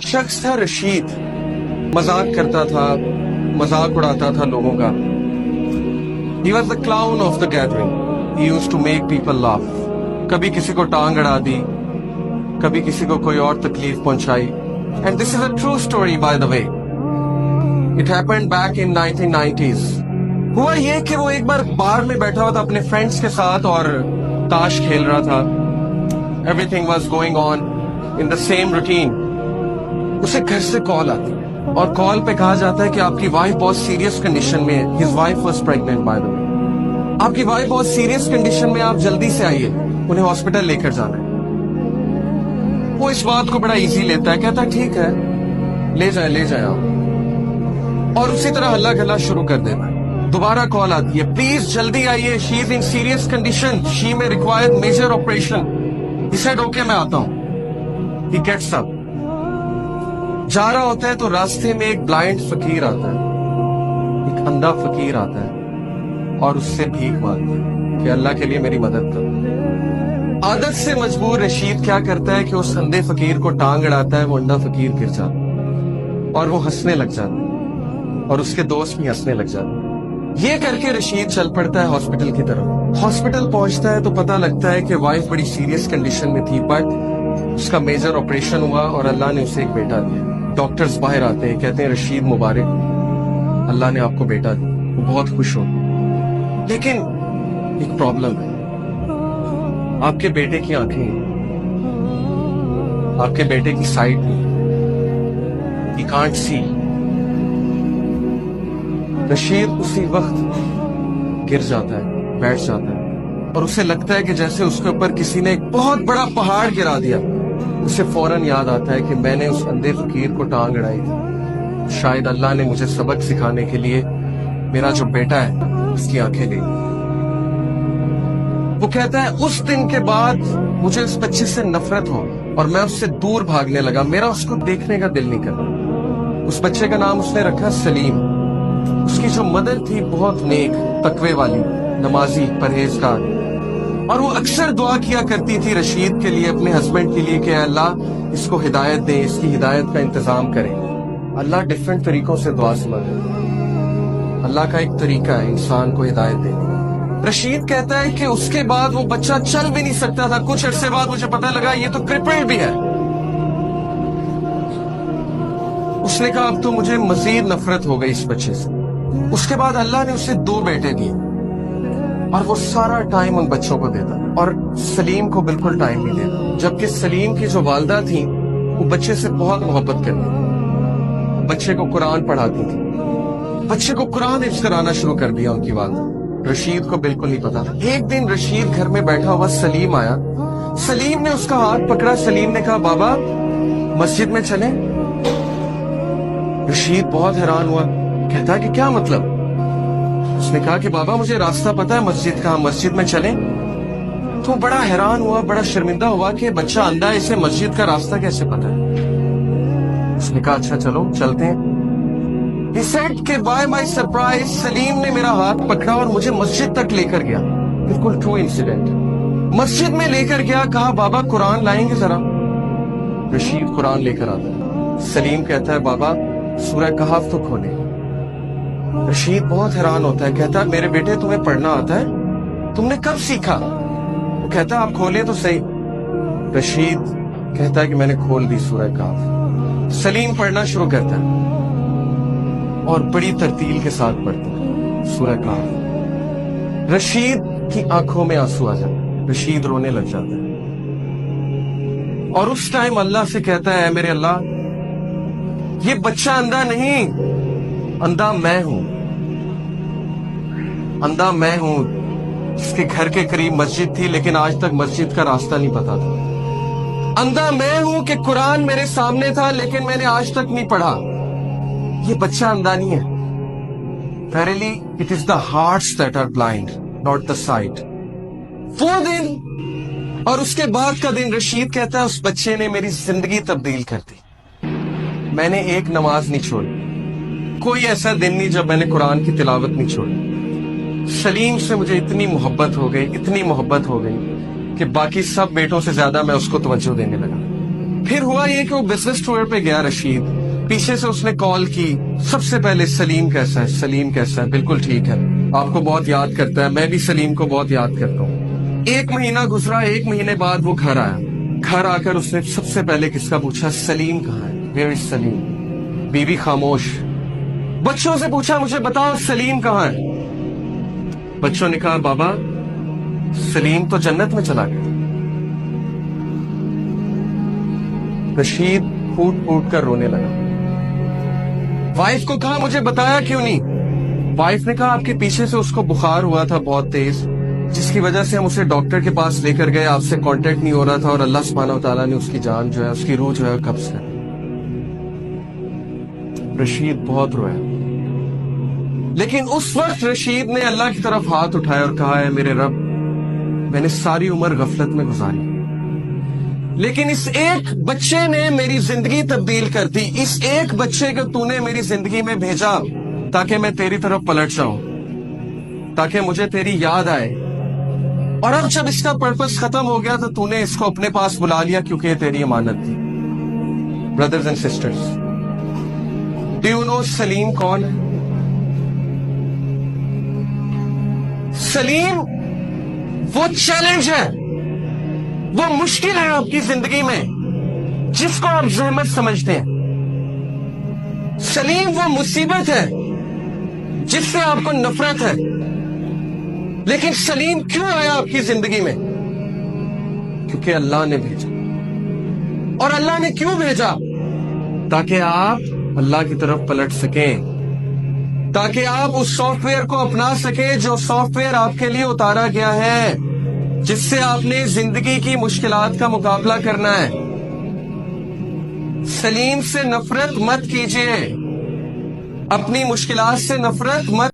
ایک شخص تھا رشید، مذاق کرتا تھا، مذاق اڑاتا تھا لوگوں کا. He was the clown of the gathering. He used to make people laugh. کبھی کسی کو ٹانگ اڑا دی، کبھی کسی کو کوئی اور تکلیف پہنچائی. And this is a true story by the way. It happened back in 1990s. ہوا یہ کہ وہ ایک بار بار میں بیٹھا ہوا تھا اپنے فرینڈز کے ساتھ اور تاش کھیل رہا تھا. Everything was going on in the same routine. اسے گھر سے کال آتی اور کال پہ کہا جاتا ہے کہ آپ کی وائف بہت سیریس کنڈیشن میں ہے. His wife was pregnant by the way. آپ کی وائف بہت سیریس کنڈیشن میں، آپ جلدی سے آئیے، انہیں ہاسپٹل لے کر جانا ہے. وہ اس بات کو بڑا ایزی لیتا ہے، کہتا ہے ٹھیک ہے لے جائیں آپ، اور اسی طرح ہلا گلا شروع کر دیتا ہے. دوبارہ کال آتی ہے، پلیز جلدی آئیے، شی از ان serious condition, she may require major operation. He said okay میں آتا ہوں. He gets up. جا رہا ہوتا ہے تو راستے میں ایک بلائنڈ فقیر آتا ہے، ایک اندھا فقیر آتا ہے اور اس سے بھیک مانگتا ہے کہ اللہ کے لیے میری مدد کرو. عادت سے مجبور رشید کیا کرتا ہے کہ اس اندھے فقیر کو ٹانگ اڑاتا ہے. وہ اندھا فقیر گر جاتا ہے اور وہ ہنسنے لگ جاتا ہے اور اس کے دوست بھی ہنسنے لگ جاتے ہیں. یہ کر کے رشید چل پڑتا ہے ہاسپٹل کی طرف. ہاسپٹل پہنچتا ہے تو پتہ لگتا ہے کہ وائف بڑی سیریس کنڈیشن میں تھی، بٹ اس کا میجر آپریشن ہوا اور اللہ نے اسے ایک بیٹا دیا. ڈاکٹرز باہر آتے ہیں، کہتے ہیں رشید مبارک، اللہ نے آپ کو بیٹا دیا. وہ بہت خوش ہو، لیکن ایک پرابلم ہے. آپ کے بیٹے کی آنکھیں ہیں، آپ کے بیٹے کی سائٹ نہیں، He can't see. رشید اسی وقت گر جاتا ہے، بیٹھ جاتا ہے اور اسے لگتا ہے کہ جیسے اس کے اوپر کسی نے ایک بہت بڑا پہاڑ گرا دیا. اسے فوراً یاد آتا ہے کہ میں نے اس اندھے فقیر کو ٹانگ اڑائی تھی، شاید اللہ نے مجھے سبق سکھانے کے لیے میرا جو بیٹا ہے اس کی آنکھیں لے لی. وہ کہتا ہے اس دن کے بعد مجھے اس بچے سے نفرت ہو اور میں اس سے دور بھاگنے لگا، میرا اس کو دیکھنے کا دل نہیں کرتا. اس بچے کا نام اس نے رکھا سلیم. اس کی جو مدر تھی بہت نیک، تقوی والی، نمازی، پرہیزگار، اور وہ اکثر دعا کیا کرتی تھی رشید کے لیے، اپنے ہسبینڈ کے لیے کہ اے اللہ اس کو ہدایت دے، اس کی ہدایت کا انتظام کرے. اللہ ڈیفرنٹ طریقوں سے دعا سمجھے، اللہ کا ایک طریقہ ہے انسان کو ہدایت دینے. رشید کہتا ہے کہ اس کے بعد وہ بچہ چل بھی نہیں سکتا تھا. کچھ عرصے بعد مجھے پتہ لگا یہ تو کرپلڈ بھی ہے. اس نے کہا اب تو مجھے مزید نفرت ہو گئی اس بچے سے. اس کے بعد اللہ نے اسے 2 بیٹے دیے اور وہ سارا ٹائم ان بچوں کو دیتا اور سلیم کو بالکل ٹائم نہیں دیتا. جبکہ سلیم کی جو والدہ تھی وہ بچے سے بہت محبت کرتی تھی، بچے کو قرآن پڑھاتی تھی، بچے کو قرآن حفظ کرانا شروع کر دیا ان کی والدہ. رشید کو بالکل نہیں پتا تھا. ایک دن رشید گھر میں بیٹھا ہوا سلیم آیا. سلیم نے اس کا ہاتھ پکڑا. سلیم نے کہا بابا مسجد میں چلیں. رشید بہت حیران ہوا، کہتا ہے کہ کیا مطلب؟ اس نے کہا کہ بابا مجھے راستہ پتا ہے مسجد کا، مسجد میں چلیں. تو بڑا حیران ہوا، بڑا شرمندہ ہوا کہ بچہ اندھا ہے، اسے مسجد کا راستہ کیسے پتا ہے. اس نے کہا اچھا چلو چلتے ہیں. He said کہ by my surprise سلیم نے میرا ہاتھ پکڑا اور مجھے مسجد تک لے کر گیا. بالکل ٹرو انسیڈنٹ. مسجد میں لے کر گیا، کہا بابا قرآن لائیں گے ذرا. رشید قرآن لے کر آتا ہے. سلیم کہتا ہے بابا سورہ کہف تو کھولے. رشید بہت حیران ہوتا ہے، کہتا ہے میرے بیٹے تمہیں پڑھنا آتا ہے؟ تم نے کب سیکھا؟ وہ کہتا ہے آپ کھولے تو صحیح. رشید کہتا ہے کہ میں نے کھول دی سورہ کہف. سلیم پڑھنا شروع کرتا ہے اور بڑی ترتیل کے ساتھ پڑھتا ہے سورہ کہف. رشید کی آنکھوں میں آنسو آ جاتا ہے، رشید رونے لگ جاتا ہے اور اس ٹائم اللہ سے کہتا ہے اے میرے اللہ یہ بچہ اندھا نہیں، اندھا میں ہوں. اندھا میں ہوں جس کے گھر کے قریب مسجد تھی لیکن آج تک مسجد کا راستہ نہیں پتا تھا. اندھا میں ہوں کہ قرآن میرے سامنے تھا لیکن میں نے آج تک نہیں پڑھا. یہ بچہ اندھا نہیں ہے. Verily, it is the hearts that are blind, not the sight. وہ دن اور اس کے بعد کا دن رشید کہتا ہے اس بچے نے میری زندگی تبدیل کر دی. میں نے ایک نماز نہیں چھوڑی، کوئی ایسا دن نہیں جب میں نے قرآن کی تلاوت نہیں چھوڑی. سلیم سے مجھے اتنی محبت ہو گئی، اتنی محبت ہو گئی کہ باقی سب بیٹوں سے زیادہ میں اس کو توجہ دینے لگا. پھر ہوا یہ کہ وہ بزنس ٹور پہ گیا رشید، پیچھے سے اس نے کال کی، سب سے پہلے سلیم کیسا ہے، سلیم کیسا ہے، بالکل ٹھیک ہے، آپ کو بہت یاد کرتا ہے، میں بھی سلیم کو بہت یاد کرتا ہوں۔ 1 مہینہ گزرا، 1 مہینے بعد وہ گھر آیا، گھر آ کر اس نے سب سے پہلے کس کا پوچھا؟ سلیم کہاں ہے، ویئر از سلیم؟ بیوی خاموش۔ بچوں سے پوچھا مجھے بتاؤ سلیم کہاں ہے؟ بچوں نے کہا بابا سلیم تو جنت میں چلا گیا۔ رشید پھوٹ پھوٹ کر رونے لگا۔ وائف کو کہا مجھے بتایا کیوں نہیں؟ وائف نے کہا آپ کے پیچھے سے اس کو بخار ہوا تھا بہت تیز، جس کی وجہ سے ہم اسے ڈاکٹر کے پاس لے کر گئے، آپ سے کانٹیکٹ نہیں ہو رہا تھا، اور اللہ سبحانہ و تعالیٰ نے اس کی جان جو ہے، اس کی روح جو ہے قبض کر۔ رشید بہت رویا، لیکن اس وقت رشید نے اللہ کی طرف ہاتھ اٹھایا اور کہا ہے میرے رب، میں نے ساری عمر غفلت میں گزاری، لیکن اس ایک بچے نے میری زندگی تبدیل کر دی، اس ایک بچے کو تو نے میری زندگی میں بھیجا تاکہ میں تیری طرف پلٹ جاؤں، تاکہ مجھے تیری یاد آئے، اور اب جب اس کا پرپس ختم ہو گیا تو نے اس کو اپنے پاس بلا لیا کیونکہ یہ تیری امانت تھی۔ Brothers and sisters, do you know Salim کون ہے؟ سلیم وہ چیلنج ہے، وہ مشکل ہے آپ کی زندگی میں جس کو آپ زحمت سمجھتے ہیں۔ سلیم وہ مصیبت ہے جس سے آپ کو نفرت ہے، لیکن سلیم کیوں آیا آپ کی زندگی میں؟ کیونکہ اللہ نے بھیجا۔ اور اللہ نے کیوں بھیجا؟ تاکہ آپ اللہ کی طرف پلٹ سکیں، تاکہ آپ اس سافٹ ویئر کو اپنا سکیں جو سافٹ ویئر آپ کے لیے اتارا گیا ہے، جس سے آپ نے زندگی کی مشکلات کا مقابلہ کرنا ہے۔ سلیم سے نفرت مت کیجیے، اپنی مشکلات سے نفرت مت